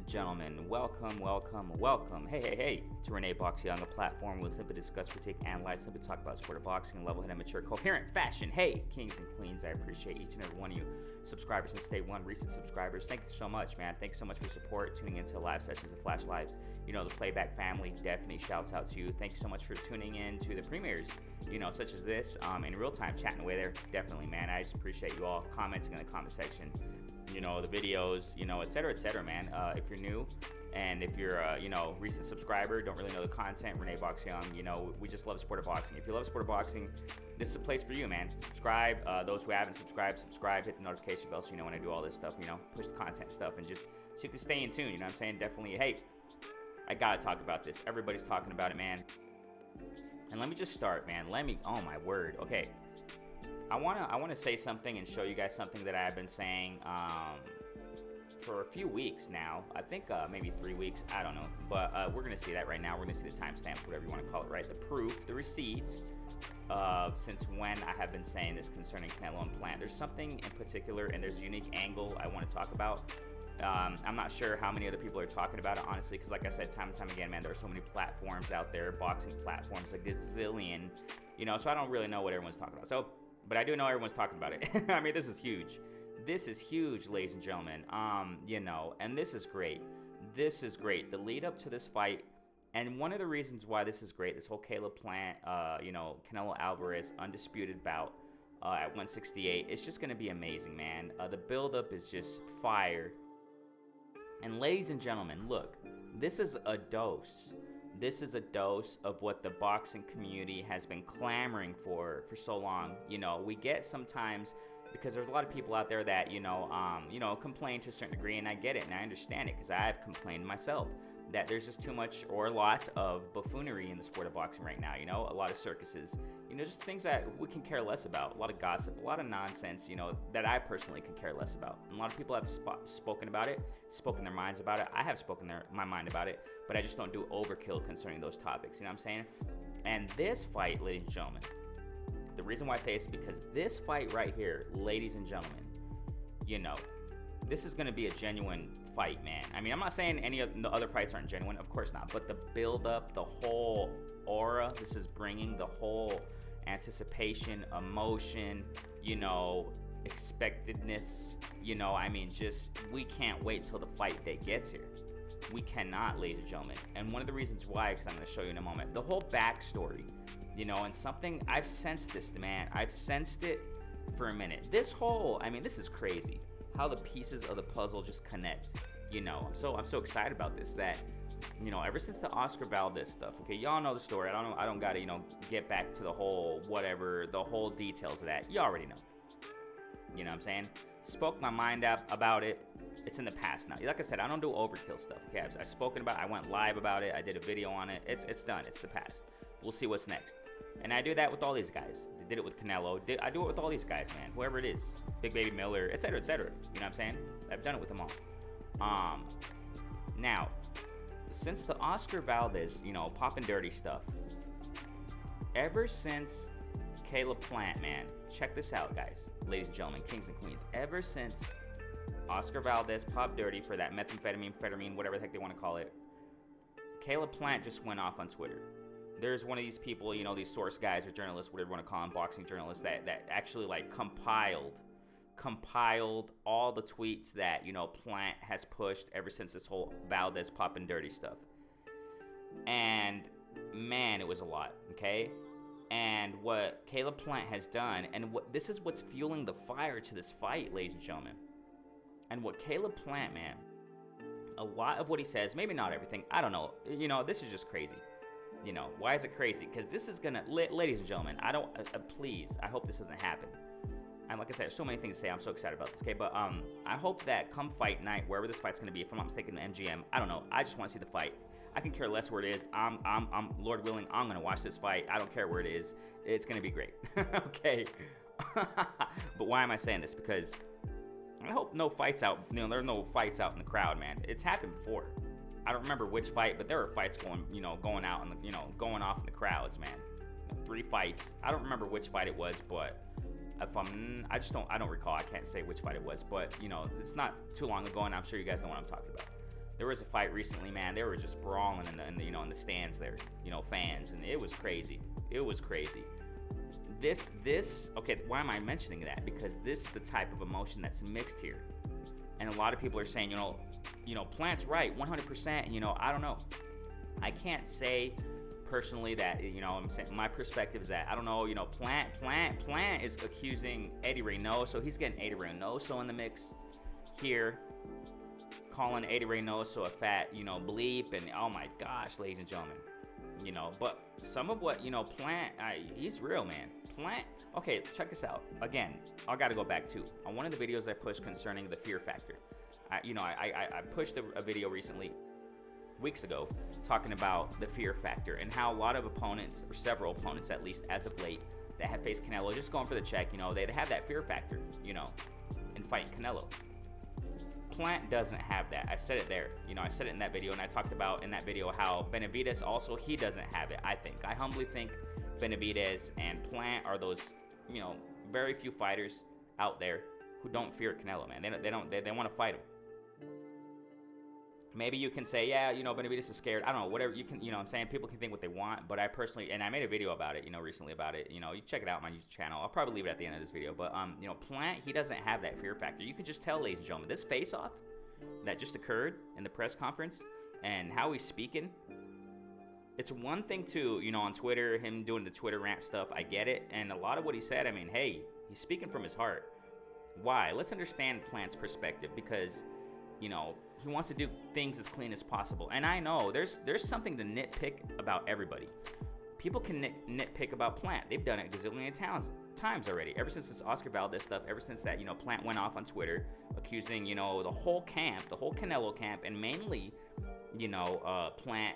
gentlemen, welcome. Hey, to Renee Box Young, a platform we'll simply discuss, critique, analyze, simply talk about sport of boxing in level-headed, mature, coherent fashion. Hey, kings and queens, I appreciate each and every one of you subscribers since day one, recent subscribers. Thank you so much, man. Thanks so much for support, tuning into live sessions and flash lives. You know, the playback family, definitely shouts out to you. Thank you so much for tuning in to the premieres, such as this, in real time, chatting away there. Definitely, man. I just appreciate you all commenting in the comment section. The videos, et cetera, man. If you're new and if you're a, recent subscriber, don't really know the content, Renee Box Young, we just love the sport of boxing. If you love the sport of boxing, this is a place for you, man. Subscribe. Those who haven't subscribed, hit the notification bell so you know when I do all this stuff, push the content stuff and just so you can stay in tune, what I'm saying? Definitely, hey, I gotta talk about this. Everybody's talking about it, man. And let me just start, man. Oh my word. Okay. I wanna say something and show you guys something that I've been saying for a few weeks now. I think maybe 3 weeks. I don't know, but we're gonna see that right now. We're gonna see the timestamps, whatever you want to call it, right? The proof, the receipts of since when I have been saying this concerning Canelo and Plant. There's something in particular, and there's a unique angle I want to talk about. I'm not sure how many other people are talking about it, honestly, because like I said, time and time again, man, there are so many platforms out there, boxing platforms, a gazillion, so I don't really know what everyone's talking about. But I do know everyone's talking about it. I mean, this is huge. This is huge, ladies and gentlemen. And this is great. This is great. The lead up to this fight, and one of the reasons why this is great, this whole Caleb Plant, Canelo Alvarez undisputed bout at 168, it's just going to be amazing, man. The build up is just fire. And ladies and gentlemen, look, this is a dose. This is a dose of what the boxing community has been clamoring for so long. We get sometimes, because there's a lot of people out there that, complain to a certain degree, and I get it, and I understand it, because I've complained myself, that there's just too much or lots of buffoonery in the sport of boxing right now, a lot of circuses, just things that we can care less about, a lot of gossip, a lot of nonsense, that I personally can care less about. And a lot of people have spoken about it, spoken their minds about it. I have spoken my mind about it, but I just don't do overkill concerning those topics, you know what I'm saying? And this fight, ladies and gentlemen, the reason why I say it's because this fight right here, ladies and gentlemen, this is going to be a genuine fight, man. I mean, I'm not saying any of the other fights aren't genuine, of course not, but the build up, the whole aura this is bringing, the whole anticipation, emotion, expectedness, we can't wait till the fight day gets here. We cannot, ladies and gentlemen. And one of the reasons why, because I'm going to show you in a moment, the whole backstory, and something I've sensed this, man. I've sensed it for a minute. This is crazy. How the pieces of the puzzle just connect. I'm so excited about this that, ever since the Oscar Valdez stuff, okay, y'all know the story. I don't gotta, get back to the whole details of that. You already know. You know what I'm saying? Spoke my mind up about it. It's in the past now. Like I said, I don't do overkill stuff, okay? I've spoken about it. I went live about it. I did a video on it. It's done. It's the past. We'll see what's next. And I do that with all these guys. They did it with Canelo. I do it with all these guys, man. Whoever it is. Big Baby Miller, et cetera, et cetera. You know what I'm saying? I've done it with them all. Now, since the Oscar Valdez, popping dirty stuff, ever since Caleb Plant, man, check this out, guys, ladies and gentlemen, kings and queens. Ever since Oscar Valdez popped dirty for that methamphetamine, whatever the heck they want to call it, Caleb Plant just went off on Twitter. There's one of these people, these source guys or journalists, whatever you want to call them, boxing journalists, that actually compiled all the tweets that, Plant has pushed ever since this whole Valdez popping dirty stuff. And man, it was a lot, okay? And what Caleb Plant has done, and this is what's fueling the fire to this fight, ladies and gentlemen. And what Caleb Plant, man, a lot of what he says, maybe not everything, I don't know, this is just crazy. Why is it crazy? Because this is gonna, ladies and gentlemen, please, I hope this doesn't happen. And like I said, there's so many things to say. I'm so excited about this, okay? But I hope that come fight night, wherever this fight's gonna be, if I'm not mistaken, the MGM, I don't know. I just want to see the fight. I can care less where it is. I'm Lord willing, I'm gonna watch this fight. I don't care where it is. It's gonna be great, okay? But why am I saying this? Because I hope no fights out. There are no fights out in the crowd, man. It's happened before. I don't remember which fight, but there were fights going out and going off in the crowds, man. 3 fights. I don't remember which fight it was, but I don't recall. I can't say which fight it was, but it's not too long ago, and I'm sure you guys know what I'm talking about. There was a fight recently, man. They were just brawling in the in the stands there, fans, and it was crazy. It was crazy. Okay, why am I mentioning that? Because this is the type of emotion that's mixed here. And a lot of people are saying, Plant's right, 100%, and, I don't know. I can't say personally that, I'm saying my perspective is that, I don't know, Plant is accusing Eddie Reynoso. He's getting Eddie Reynoso in the mix here, calling Eddie Reynoso a fat, bleep, and oh my gosh, ladies and gentlemen, but some of what, Plant, he's real, man. Plant, okay, check this out. Again, I got to go back to on one of the videos I pushed concerning the fear factor. I pushed a video recently, weeks ago, talking about the fear factor and how a lot of opponents, or several opponents at least as of late, that have faced Canelo, just going for the check, they have that fear factor, in fighting Canelo. Plant doesn't have that. I said it there. I said it in that video, and I talked about in that video how Benavidez also, he doesn't have it, I think. I humbly think Benavidez and Plant are those, very few fighters out there who don't fear Canelo, man. They want to fight him. Maybe you can say, yeah, Benavidez is scared. I don't know, whatever you can, I'm saying people can think what they want, but I personally, and I made a video about it, recently about it, you check it out on my YouTube channel. I'll probably leave it at the end of this video, but, Plant, he doesn't have that fear factor. You can just tell, ladies and gentlemen, this face-off that just occurred in the press conference and how he's speaking, it's one thing to, on Twitter, him doing the Twitter rant stuff, I get it, and a lot of what he said, hey, he's speaking from his heart. Why? Let's understand Plant's perspective, because, he wants to do things as clean as possible. And I know there's something to nitpick about everybody. People can nitpick about Plant. They've done it a gazillion times already. Ever since this Oscar Valdez stuff, ever since that, Plant went off on Twitter accusing, the whole camp, the whole Canelo camp, and mainly, Plant,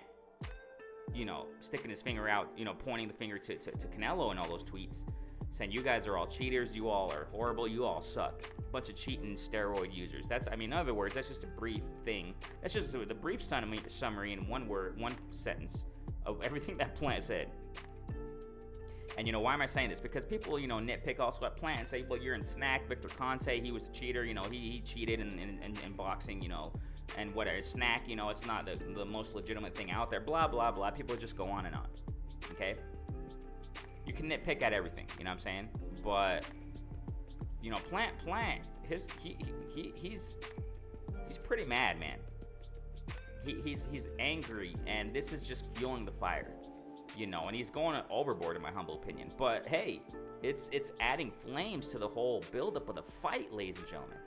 sticking his finger out, pointing the finger to Canelo and all those tweets, saying you guys are all cheaters, you all are horrible, you all suck, bunch of cheating steroid users. That's, in other words, that's just a brief thing. That's just the brief summary in one sentence of everything that Plant said. And why am I saying this? Because people, nitpick also at Plant and say, well, you're in Snack, Victor Conte, he was a cheater, he cheated in boxing, and whatever, Snack, it's not the most legitimate thing out there, blah, blah, blah. People just go on and on, okay? You can nitpick at everything, what I'm saying? But, Plant, he's pretty mad, man. He's angry, and this is just fueling the fire, and he's going overboard in my humble opinion. But hey, it's adding flames to the whole buildup of the fight, ladies and gentlemen.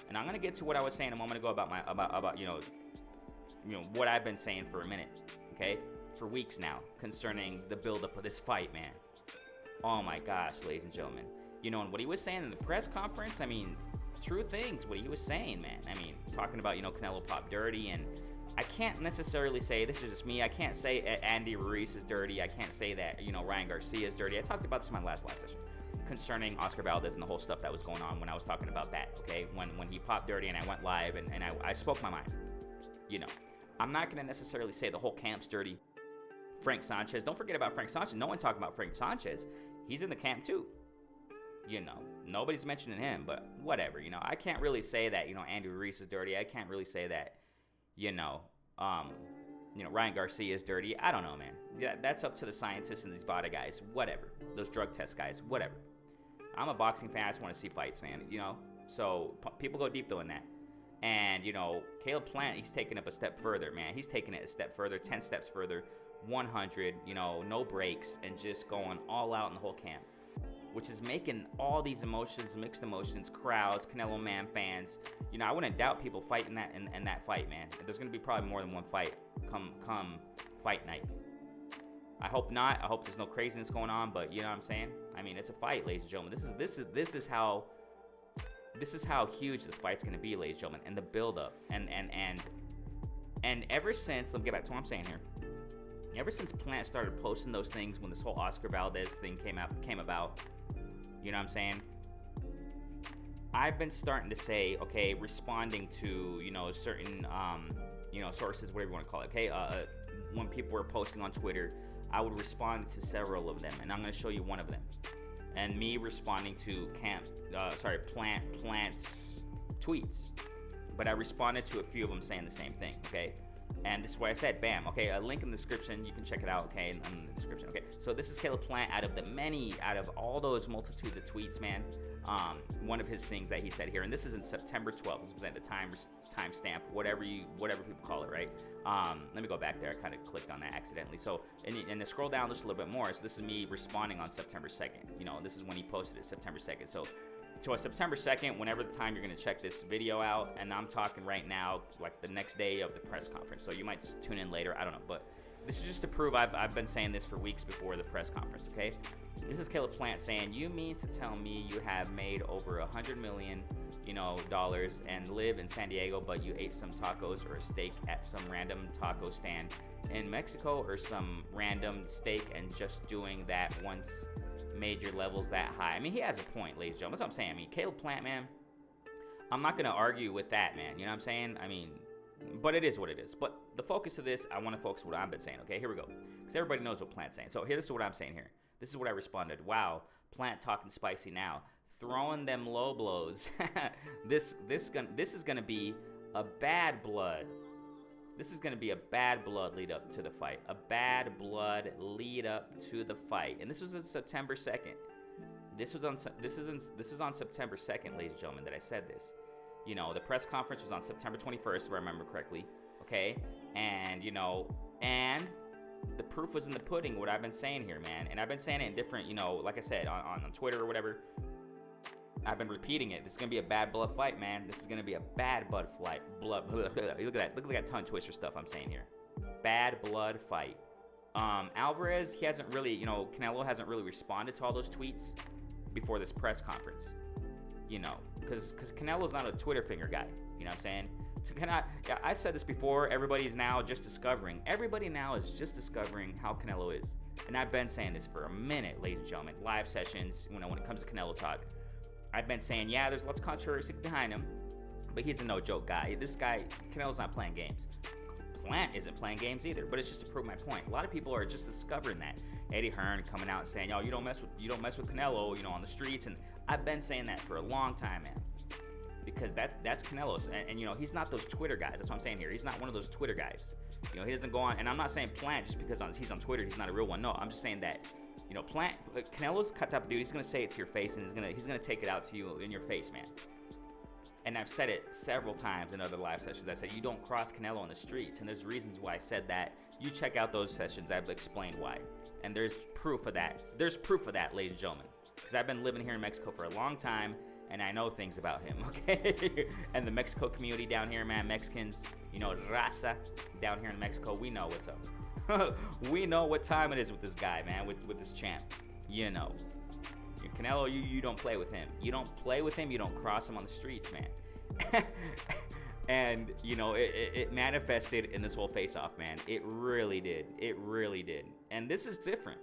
And I'm gonna get to what I was saying a moment ago about what I've been saying for a minute, okay? For weeks now, concerning the buildup of this fight, man. Oh my gosh, ladies and gentlemen. And what he was saying in the press conference, true things, what he was saying, man. Talking about, Canelo pop dirty, and I can't necessarily say, this is just me, I can't say Andy Ruiz is dirty, I can't say that, Ryan Garcia is dirty. I talked about this in my last live session, concerning Oscar Valdez and the whole stuff that was going on when I was talking about that, okay? When he popped dirty and I went live and I spoke my mind, I'm not going to necessarily say the whole camp's dirty. Frank Sanchez, don't forget about Frank Sanchez. No one talking about Frank Sanchez. He's in the camp too. Nobody's mentioning him, but whatever, I can't really say that, Andy Ruiz is dirty. I can't really say that, Ryan Garcia is dirty. I don't know, man. Yeah, that's up to the scientists and these VADA guys, whatever. Those drug test guys, whatever. I'm a boxing fan. I just want to see fights, man, So people go deep though in that. And, Caleb Plant, he's taking up a step further, man. He's taking it a step further, 10 steps further, 100, no breaks, and just going all out in the whole camp, which is making all these emotions, mixed emotions, crowds, Canelo Man fans. I wouldn't doubt people fighting that in that fight, man. There's going to be probably more than one fight come fight night. I hope not. I hope there's no craziness going on, but you know what I'm saying? It's a fight, ladies and gentlemen. This is how huge this fight's going to be, ladies and gentlemen, and the build up and ever since, let me get back to what I'm saying here. Ever since Plant started posting those things when this whole Oscar Valdez thing came about, you know what I'm saying? I've been starting to say, okay, responding to, certain, sources, whatever you want to call it, okay? When people were posting on Twitter, I would respond to several of them, and I'm going to show you one of them. And me responding to Plant's tweets. but I responded to a few of them saying the same thing, okay? And this is why I said, bam, okay, a link in the description, you can check it out, okay, in the description, okay? So this is Caleb Plant out of all those multitudes of tweets, man. One of his things that he said here, and this is in September 12th, this was at the time stamp, whatever people call it, right? Let me go back there, I kind of clicked on that accidentally. So, and to scroll down just a little bit more, so this is me responding on September 2nd, you know, this is when he posted it, September 2nd. So September 2nd, whenever the time you're going to check this video out, and I'm talking right now, like the next day of the press conference, so you might just tune in later, I don't know, but this is just to prove I've been saying this for weeks before the press conference, okay? This is Caleb Plant saying, you mean to tell me you have made over $100 million, you know, dollars and live in San Diego, but you ate some tacos or a steak at some random taco stand in Mexico, or some random steak, and just doing that once made your levels that high? I mean, he has a point, ladies and gentlemen. That's what I'm saying. I mean, Caleb Plant, man, I'm not going to argue with that, man. You know what I'm saying? I mean, but it is what it is. But the focus of this, I want to focus on what I've been saying, okay? Here we go. Because everybody knows what Plant's saying. So here, this is what I'm saying here. This is what I responded. Wow, Plant talking spicy now. Throwing them low blows. This is going to be a bad blood. This is going to be a bad blood lead up to the fight. A bad blood lead up to the fight. And this was on September 2nd. This is on September 2nd, ladies and gentlemen, that I said this. You know, the press conference was on September 21st, if I remember correctly. Okay? And, you know, and the proof was in the pudding, what I've been saying here, man. And I've been saying it in different, you know, like I said, on Twitter or whatever. I've been repeating it. This is gonna be a bad blood fight, man. This is gonna be a bad blood fight. Look at that tongue twister stuff I'm saying here. Bad blood fight. Alvarez, he hasn't really, you know, Canelo hasn't really responded to all those tweets before this press conference. You know, because Canelo's not a Twitter finger guy. You know what I'm saying? I said this before. Everybody now is just discovering how Canelo is, and I've been saying this for a minute, ladies and gentlemen. Live sessions, when it comes to Canelo talk. I've been saying, yeah, there's lots of controversy behind him, but he's a no-joke guy. This guy, Canelo's not playing games. Plant isn't playing games either, but it's just to prove my point. A lot of people are just discovering that. Eddie Hearn coming out and saying, yo, you don't mess with Canelo, you know, on the streets, and I've been saying that for a long time, man, because that's Canelo's, and you know, he's not those Twitter guys. That's what I'm saying here. He's not one of those Twitter guys. You know, he doesn't go on, and I'm not saying Plant just because he's on Twitter, he's not a real one. No, I'm just saying that. You know, Canelo's cut type of dude. He's gonna say it to your face, and he's gonna take it out to you in your face, man. And I've said it several times in other live sessions. I said you don't cross Canelo on the streets, and there's reasons why I said that. You check out those sessions. I've explained why, and there's proof of that. There's proof of that, ladies and gentlemen, because I've been living here in Mexico for a long time, and I know things about him. Okay, and the Mexico community down here, man, Mexicans, you know, raza down here in Mexico, we know what's up. We know what time it is with this guy, man, with this champ. You know, Canelo, you don't play with him. You don't play with him. You don't cross him on the streets, man. And you know, it manifested in this whole face-off, man. It really did. It really did. And this is different.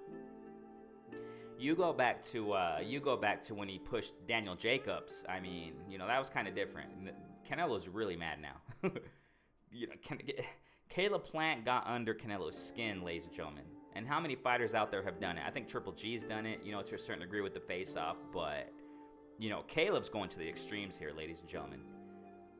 You go back to when he pushed Daniel Jacobs. I mean, you know, that was kind of different. Canelo's really mad now. You know, Caleb Plant got under Canelo's skin, ladies and gentlemen. And how many fighters out there have done it? I think Triple G's done it, you know, to a certain degree with the face-off. But, you know, Caleb's going to the extremes here, ladies and gentlemen.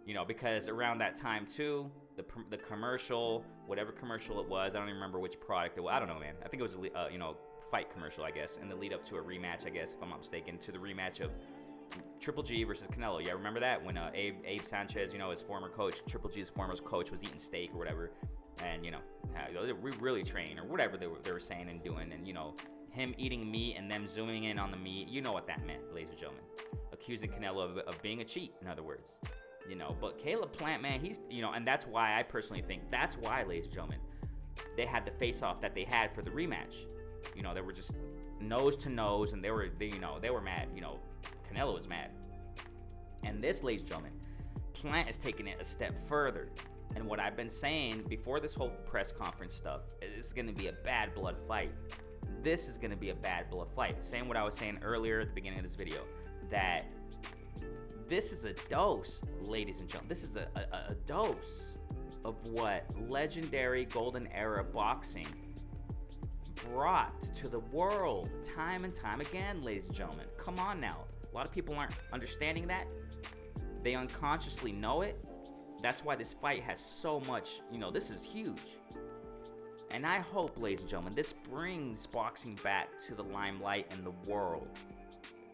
You know, because around that time, too, the commercial, whatever commercial it was, I don't even remember which product it was. I don't know, man. I think it was, you know, fight commercial, I guess, in the lead up to a rematch, I guess, if I'm not mistaken, to the rematch of Triple G versus Canelo. Yeah, remember that when Abe Sanchez, you know, his former coach, Triple G's former coach, was eating steak or whatever, and you know, we really train or whatever they were saying and doing, and you know, him eating meat and them zooming in on the meat, you know what that meant, ladies and gentlemen, accusing Canelo of being a cheat, in other words, you know. But Caleb Plant, man, he's, you know, and that's why I personally think that's why, ladies and gentlemen, they had the face-off that they had for the rematch. You know, they were just nose to nose, and they were mad. You know, Canelo was mad. And this, ladies and gentlemen, Plant is taking it a step further. And what I've been saying before this whole press conference stuff, is going to be a bad blood fight. This is going to be a bad blood fight. Saying what I was saying earlier at the beginning of this video, that this is a dose, ladies and gentlemen. This is a dose of what legendary golden era boxing brought to the world time and time again, ladies and gentlemen. Come on now. A lot of people aren't understanding that. They unconsciously know it, That's why this fight has so much, this is huge. And I hope, ladies and gentlemen, this brings boxing back to the limelight and the world.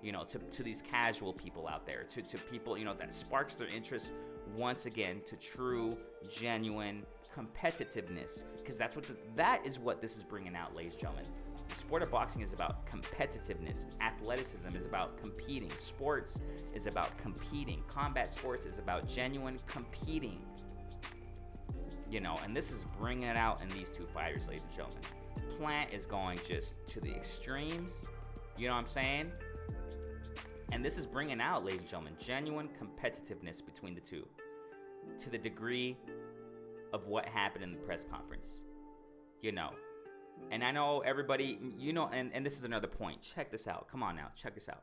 To these casual people out there, to people, that sparks their interest once again to true, genuine competitiveness. Because that is what this is bringing out, ladies and gentlemen. The sport of boxing is about competitiveness. Athleticism is about competing. Sports is about competing. Combat sports is about genuine competing. And this is bringing it out in these two fighters, ladies and gentlemen. Plant is going just to the extremes. You know what I'm saying? And this is bringing out, ladies and gentlemen, genuine competitiveness between the two, to the degree of what happened in the press conference. And I know everybody, and this is another point. Check this out. Come on now, check this out.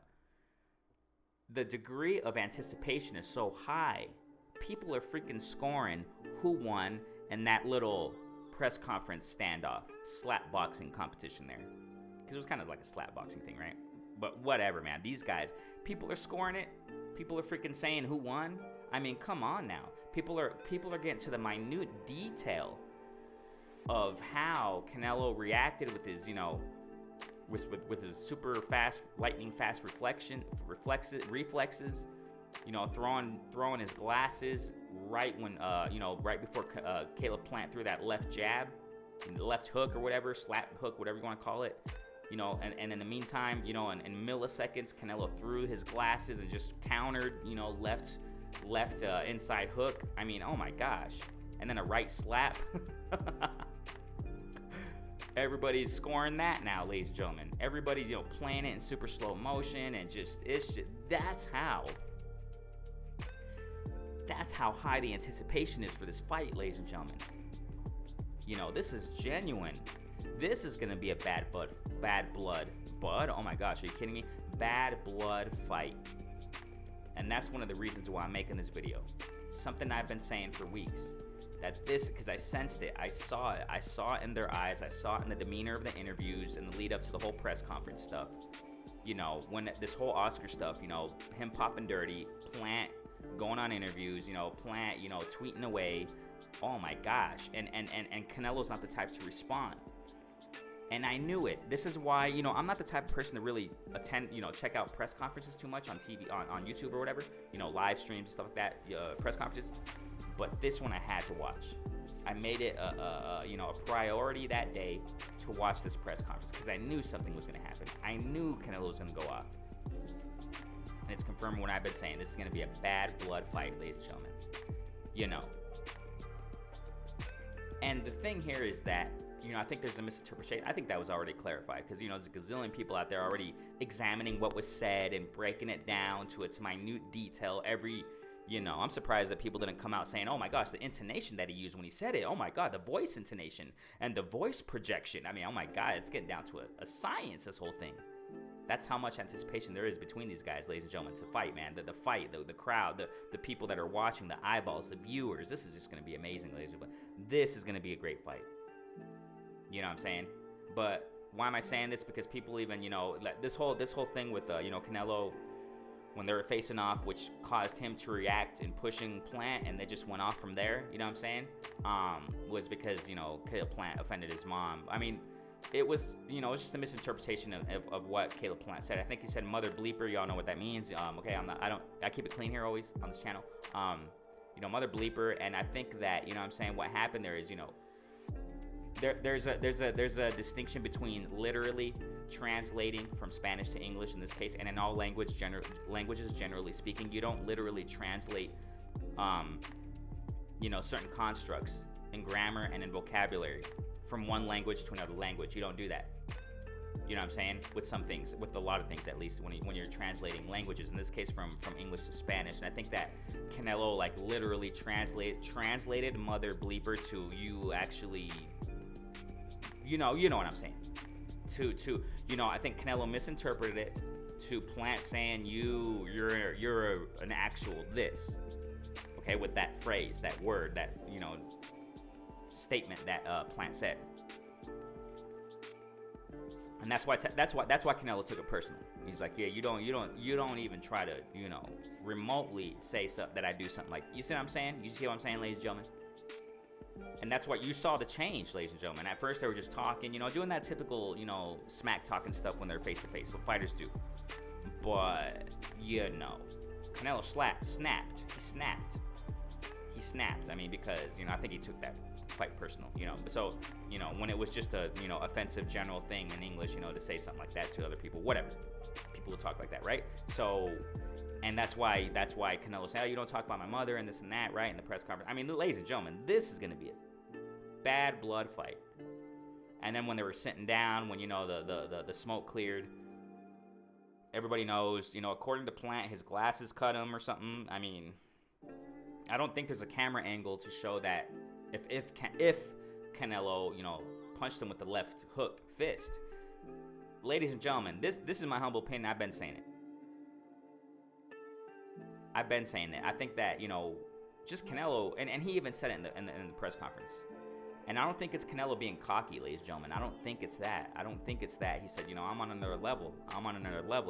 The degree of anticipation is so high. People are freaking scoring who won in that little press conference standoff, slap boxing competition there. Because it was kind of like a slap boxing thing, right? But whatever, man. These guys, people are scoring it. People are freaking saying who won. I mean, come on now. People are getting to the minute detail of how Canelo reacted with his, with his super fast, lightning fast reflexes. Throwing his glasses right when, right before Caleb Plant threw that left jab, the left hook or whatever, slap hook, whatever you want to call it. And in the meantime, in milliseconds, Canelo threw his glasses and just countered, left inside hook. I mean, oh my gosh. And then a right slap. Everybody's scoring that now, ladies and gentlemen. Everybody's, playing it in super slow motion and that's how high the anticipation is for this fight, ladies and gentlemen. This is genuine. This is gonna be a bad blood. Oh my gosh, are you kidding me? Bad blood fight. And that's one of the reasons why I'm making this video. Something I've been saying for weeks. Because I sensed it, I saw it in their eyes, I saw it in the demeanor of the interviews and the lead up to the whole press conference stuff. When this whole Oscar stuff, him popping dirty, Plant going on interviews, Plant, tweeting away. Oh my gosh. And Canelo's not the type to respond. And I knew it. This is why, I'm not the type of person to really attend, check out press conferences too much on TV, on YouTube or whatever, live streams and stuff like that, press conferences. But this one I had to watch. I made it a priority that day to watch this press conference because I knew something was going to happen. I knew Canelo was going to go off. And it's confirmed what I've been saying. This is going to be a bad blood fight, ladies and gentlemen. And the thing here is that, I think there's a misinterpretation. I think that was already clarified because, there's a gazillion people out there already examining what was said and breaking it down to its minute detail. I'm surprised that people didn't come out saying, oh my gosh, the intonation that he used when he said it. Oh my God, the voice intonation and the voice projection. I mean, oh my God, it's getting down to a science, this whole thing. That's how much anticipation there is between these guys, ladies and gentlemen, to fight, man. The fight, the crowd, the people that are watching, the eyeballs, the viewers. This is just going to be amazing, ladies and gentlemen. This is going to be a great fight. You know what I'm saying? But why am I saying this? Because people even, this whole thing with, Canelo, when they were facing off, which caused him to react in pushing Plant, and they just went off from there, you know what I'm saying? Was because, Caleb Plant offended his mom. I mean, it was, it's just a misinterpretation of what Caleb Plant said. I think he said mother bleeper. Y'all know what that means. Okay, I keep it clean here always on this channel. Mother bleeper, and I think that, what I'm saying, what happened there is, there's a distinction between literally translating from Spanish to English in this case, and in all languages generally speaking, you don't literally translate certain constructs in grammar and in vocabulary from one language to another language. You don't do that. You know what I'm saying? With some things, with a lot of things at least, when you're translating languages, in this case from English to Spanish. And I think that Canelo literally translated mother bleeper to you actually, you know what I'm saying. I think Canelo misinterpreted it to Plant saying you're an actual this. Okay, with that phrase, that word, that statement that Plant said. And And that's why Canelo took it personal. He's like, yeah, you don't even try to, remotely say something that I do something like. You see what I'm saying? You see what I'm saying, ladies and gentlemen? And that's what you saw the change, ladies and gentlemen. At first they were just talking, doing that typical, smack talking stuff when they're face to face, what fighters do. But Canelo snapped. He snapped. I mean, because I think he took that quite personal, So, when it was just a, offensive general thing in English, to say something like that to other people, whatever. People will talk like that, right? So, and that's why Canelo said, oh, you don't talk about my mother and this and that, right? In the press conference. I mean, ladies and gentlemen, this is going to be a bad blood fight. And then when they were sitting down, when, the smoke cleared, everybody knows, according to Plant, his glasses cut him or something. I mean, I don't think there's a camera angle to show that if Canelo, punched him with the left hook fist. Ladies and gentlemen, this is my humble opinion. I've been saying it. I think that, just Canelo, and he even said it in the press conference. And I don't think it's Canelo being cocky, ladies and gentlemen. I don't think it's that. He said, I'm on another level.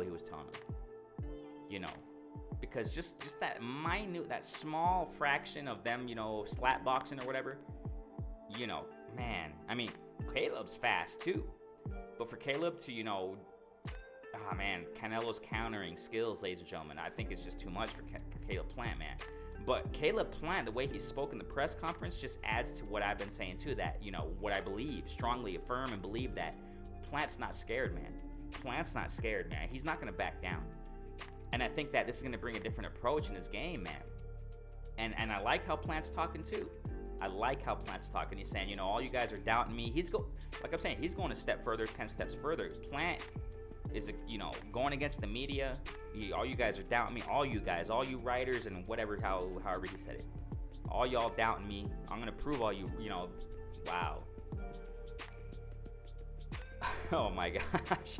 He was telling him. Because just that minute, that small fraction of them, slap boxing or whatever, man. I mean, Caleb's fast too. But for Caleb to, Canelo's countering skills, ladies and gentlemen, I think it's just too much for Caleb Plant, man. But Caleb Plant, the way he spoke in the press conference just adds to what I've been saying too, that, what I believe, strongly affirm and believe that Plant's not scared, man. He's not going to back down. And I think that this is going to bring a different approach in his game, man. And I like how Plant's talking too. He's saying, all you guys are doubting me. Like I'm saying, he's going a step further, 10 steps further. Plant is, going against the media. All you guys are doubting me. All you writers and whatever, however he said it. All y'all doubting me. I'm going to prove all you, wow. Oh my gosh.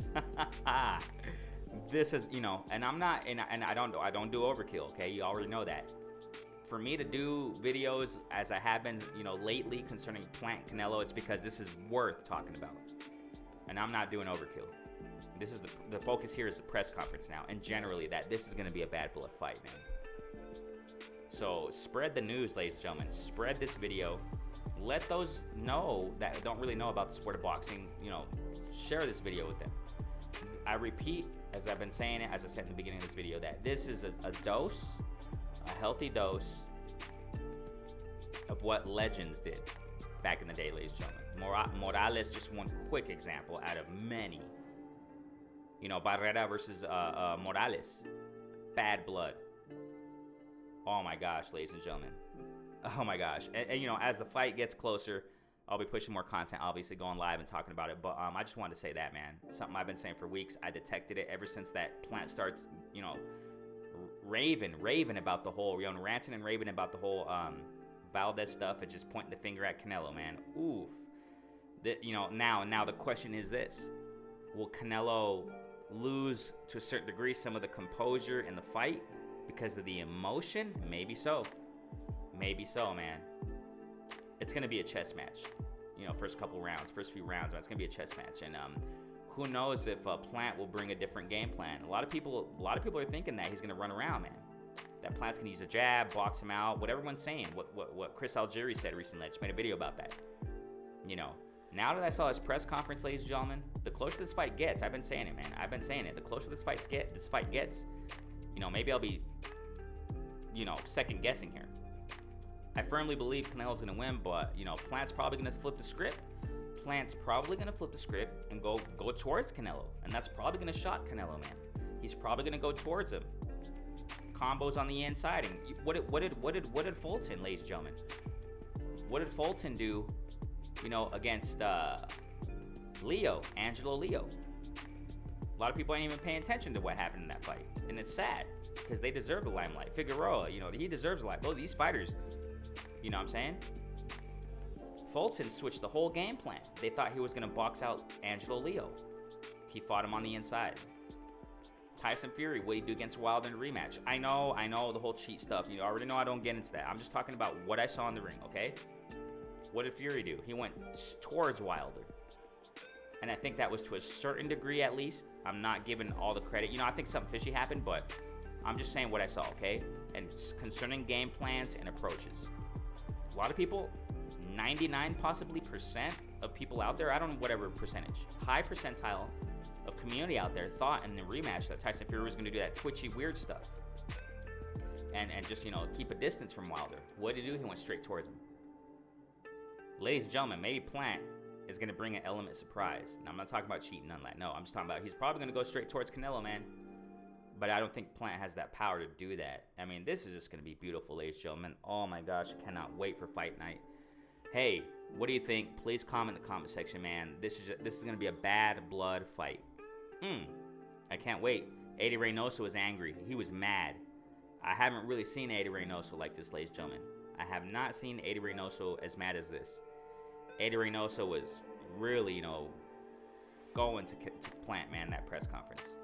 This is, and I'm not, and I don't do overkill, okay? You already know that. For me to do videos as I have been, lately concerning Plant Canelo, it's because this is worth talking about. And I'm not doing overkill. This is the focus here is the press conference now, and generally that this is going to be a bad blood fight, man. So spread the news, ladies and gentlemen. Spread this video. Let those know that don't really know about the sport of boxing, share this video with them. I repeat, as I've been saying it, as I said in the beginning of this video, that this is a healthy dose of what legends did back in the day, ladies and gentlemen. Morales, just one quick example out of many. Barrera versus Morales. Bad blood. Oh my gosh, ladies and gentlemen. Oh my gosh. And as the fight gets closer, I'll be pushing more content, obviously going live and talking about it. But I just wanted to say that, man. Something I've been saying for weeks. I detected it ever since that Plant starts, raving about the whole, ranting and raving about the whole Valdez stuff and just pointing the finger at Canelo, man. Oof. Now the question is this. Will Canelo lose to a certain degree some of the composure in the fight because of the emotion? Maybe so, man. It's gonna be a chess match, first few rounds, it's gonna be a chess match. And who knows if Plant will bring a different game plan. A lot of people are thinking that he's gonna run around, man. That Plant's gonna use a jab, box him out, what everyone's saying, what Chris Algieri said recently. I just made a video about that. Now that I saw his press conference, ladies and gentlemen, the closer this fight gets, I've been saying it, man. The closer this fight gets, maybe I'll be, second guessing here. I firmly believe Canelo's gonna win, but Plant's probably gonna flip the script. And go towards Canelo, and that's probably gonna shock Canelo, man. He's probably gonna go towards him. Combos on the inside, and what did Fulton, ladies and gentlemen? What did Fulton do? Against Angelo Leo. A lot of people ain't even paying attention to what happened in that fight, and it's sad because they deserve the limelight. Figueroa, he deserves the limelight. These fighters, what I'm saying? Fulton switched the whole game plan. They thought he was gonna box out Angelo Leo. He fought him on the inside. Tyson Fury, what did he do against Wilder in a rematch? I know the whole cheat stuff. You already know I don't get into that. I'm just talking about what I saw in the ring, okay? What did Fury do? He went towards Wilder. And I think that was to a certain degree, at least. I'm not giving all the credit. I think something fishy happened, but I'm just saying what I saw, okay? And concerning game plans and approaches. A lot of people, 99 possibly percent of people out there, I don't know, whatever percentage, high percentile of community out there thought in the rematch that Tyson Fury was going to do that twitchy, weird stuff. And just, keep a distance from Wilder. What did he do? He went straight towards him. Ladies and gentlemen, maybe Plant is going to bring an element of surprise. Now, I'm not talking about cheating, none of that. No, I'm just talking about he's probably going to go straight towards Canelo, man. But I don't think Plant has that power to do that. I mean, this is just going to be beautiful, ladies and gentlemen. Oh, my gosh, I cannot wait for fight night. Hey, what do you think? Please comment in the comment section, man. This is going to be a bad blood fight. I can't wait. Eddie Reynoso was angry. He was mad. I haven't really seen Eddie Reynoso like this, ladies and gentlemen. I have not seen Eddie Reynoso as mad as this. Eddie Reynoso was really, going to Plant, man, that press conference.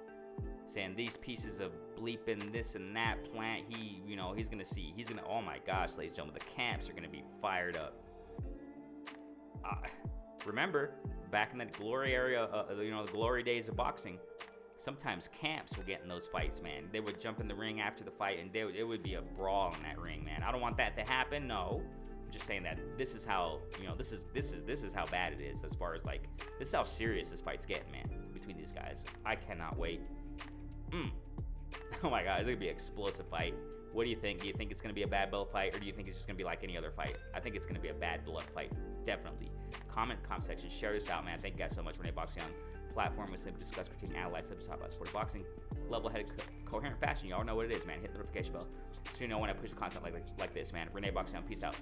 Saying these pieces of bleeping this and that, Plant, he's going to see. Oh my gosh, ladies and gentlemen, the camps are going to be fired up. Remember, back in the glory area, the glory days of boxing, sometimes camps would get in those fights, man. They would jump in the ring after the fight, and it would be a brawl in that ring, man. I don't want that to happen, no. I'm just saying that this is how, this is how bad it is, as far as, this is how serious this fight's getting, man, between these guys. I cannot wait. Oh my God, it's gonna be an explosive fight. What do you think? Do you think it's gonna be a bad blood fight, or do you think it's just gonna be like any other fight? I think it's gonna be a bad blood fight, definitely. Comment section, share this out, man. Thank you guys so much. Renee Boxing platform, we simply discuss, critique, analyze, simply talk about sport boxing, level-headed, coherent fashion. Y'all know what it is, man. Hit the notification bell so you know when I push content like this, man. Renee Boxing, peace out.